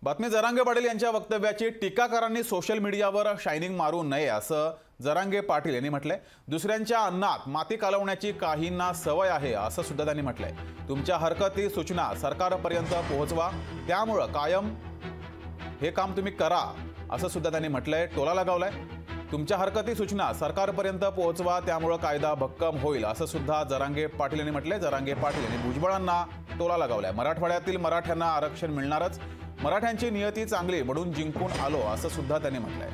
बातमी जरांगे पाटील यांच्या वक्तव्याची टीकाकारांनी सोशल मीडियावर शायनिंग मारू नये असं जरांगे पाटील यांनी म्हटलंय। दुसऱ्यांच्या अन्नात माती कालवण्याची काहींना सवय आहे असं सुद्धा त्यांनी म्हटलंय। तुमच्या हरकती सूचना सरकारपर्यंत पोहोचवा, त्यामुळे कायम हे काम तुम्ही करा असं सुद्धा त्यांनी म्हटलंय। टोला लगावलाय, तुमच्या हरकती सूचना सरकारपर्यंत पोहोचवा, त्यामुळे कायदा भक्कम होईल असं सुद्धा जरांगे पाटील यांनी म्हटलंय। जरांगे पाटील यांनी भुजबळांना टोला लगावलाय। मराठवाड्यातील मराठ्यांना आरक्षण मिळणारच, मराठ्यांची नियती चांगली म्हणून जिंकून आलो असं सुद्धा त्यांनी म्हटलंय।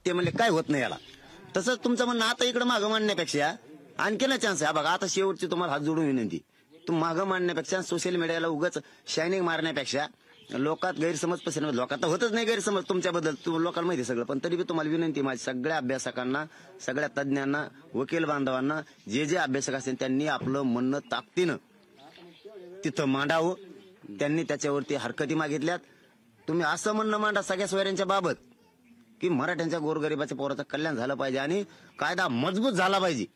ते म्हणले काय होत नाही याला, तसंच तुमचं म्हणणं आता इकडे मागं मांडण्यापेक्षा आणखीन चान्स आहे बघा। आता शेवटची तुम्हाला हात जोडून विनंती, तुम्ही मागं मांडण्यापेक्षा सोशल मीडियाला उगाच शायनिंग मारण्यापेक्षा लोकात गैरसमज पसरवणं, लोकात होतच नाही गैरसमज तुमच्याबद्दल, लोकांना माहिती सगळं, पण तरी बी तुम्हाला विनंती माझी सगळ्या अभ्यासकांना, सगळ्या तज्ज्ञांना, वकील बांधवांना, जे अभ्यासक असतील त्यांनी आपलं म्हणणं ताकदीनं तिथं मांडावं। त्यांनी त्याच्यावरती हरकती मागितल्यात। तुम्ही असं म्हणणं मांडा सगळ्या सोयऱ्यांच्या बाबत की मराठ्यांच्या गोरगरिबाच्या पोराचं कल्याण झालं पाहिजे आणि कायदा मजबूत झाला पाहिजे,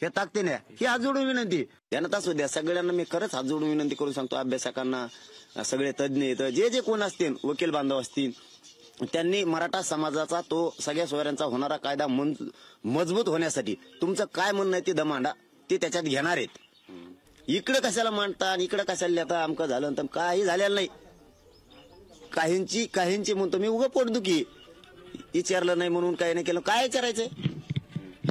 हे ताकदीने ही हात जोडून विनंती त्यांना असू द्या। सगळ्यांना मी खरंच हात जोडून विनंती करून सांगतो, अभ्यासकांना, सगळे तज्ज्ञ जे कोण असतील, वकील बांधव असतील, त्यांनी मराठा समाजाचा तो सगळ्या सोयऱ्यांचा होणारा कायदा मजबूत होण्यासाठी तुमचं काय म्हणणं आहे ते दमांडा, ते त्याच्यात घेणार आहेत। इकडे कशाला मांडता आणि इकडे कशाला लिहता, आमकं झालं तर काही झालेलं नाही। काहींची म्हणतो मी उगा पोटदुखी विचारलं नाही म्हणून काही नाही केलं, काय विचारायचंय?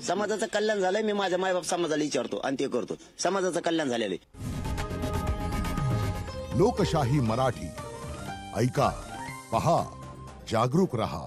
समाजाचं कल्याण झालंय, मी माझ्या मायबाप समाजाला विचारतो आणि ते करतो, समाजाचं कल्याण झालेलं आहे। लोकशाही मराठी ऐका, पहा, जागरूक रहा।